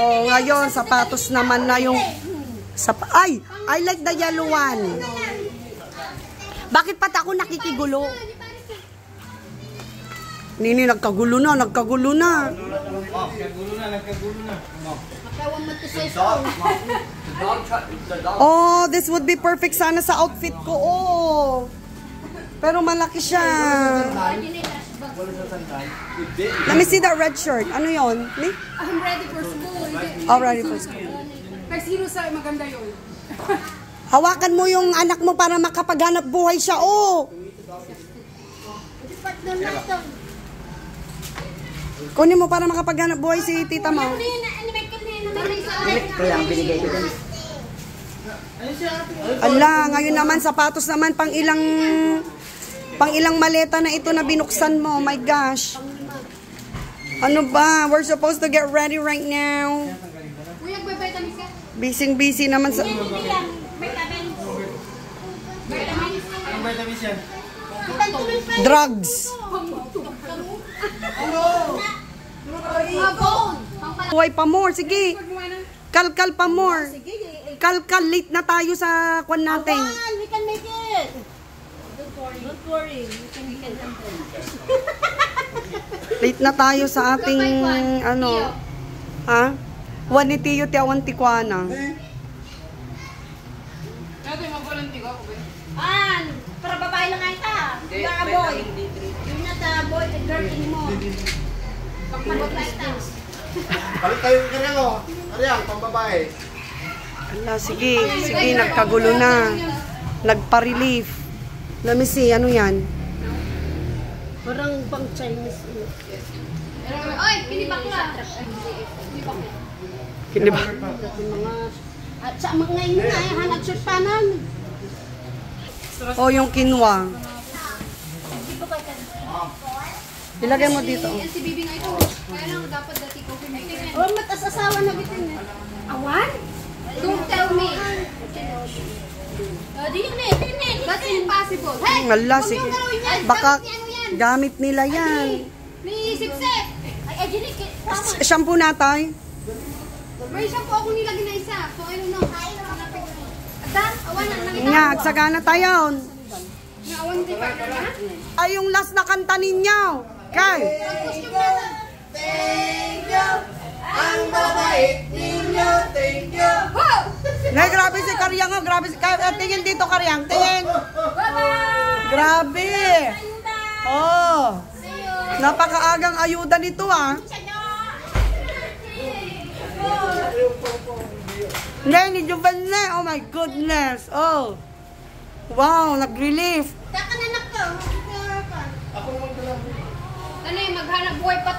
Oh, ngayon, sapatos naman na yung... Ay! I like the yellow one. Bakit pati ako nakikigulo? Nini, nagkagulo na. Oh, this would be perfect sana sa outfit ko. Oh. Pero malaki siya. Let me see that red shirt. Ano yon? I'm ready for school. Oh, ready for school. Kay sino sa maganda yun? Hawakan mo yung anak mo para makapaghanap buhay siya. Oh. Kunin mo para makapaghanap buhay si tita mo. Ala, ngayon naman sapatos naman pang ilang maleta na ito na binuksan mo. Oh my gosh. Ano ba? We're supposed to get ready right now. Busy naman sa... Drugs. Buhay pa more. Sige. Kalkal pa more. Kalkal. Late na tayo sa kwan natin. We can make it. Don't worry. We can Late na tayo sa ating ano. Ha? Wanitiyo tiawan tikwana. Para babae lang ay ka. You're a boy. You're not a boy, a girl anymore. Pagpalot lang ito. Balik tayo yung karyang o. Karyang, pambabae. Ala, sige, nagkagulo na. Nagpa-relief. Let me see, ano yan? Parang pang Chinese. Oy, pinibakla. Kiniba. At sa mga ngayon na, hanap shirt panan. Oh, yung kinwa. Ilagay mo dito. Yan si Bibi nga ito. Kaya lang dapat dati ko pinag-tingin. Oh, matas-asawa na bitin eh. Awan? Don't tell me. That's impossible. Hey! Wala, sige. Baka gamit nila yan. May sip-sip. Ay, Jeannie, tama. Shampoo na tayo. May shampoo akong nilagay na isa. So, I don't know. Adan, awan na. Nga, agsagana tayo. Naawan di ba? Ay, yung last na kanta ninyo. Kay. Thank you. Ang babait ninyo. Thank you. Nay, grabe si Karyang. Oh, grabe si Karyang. Tingin dito, Karyang. Tingin. Grabe. Oh. Napakaagang ayuda nito, ah. Hindi, Juvenile. Oh my goodness. Oh. Wow, nag-relief. Kakanan ako. Dali, maghanap buhay pa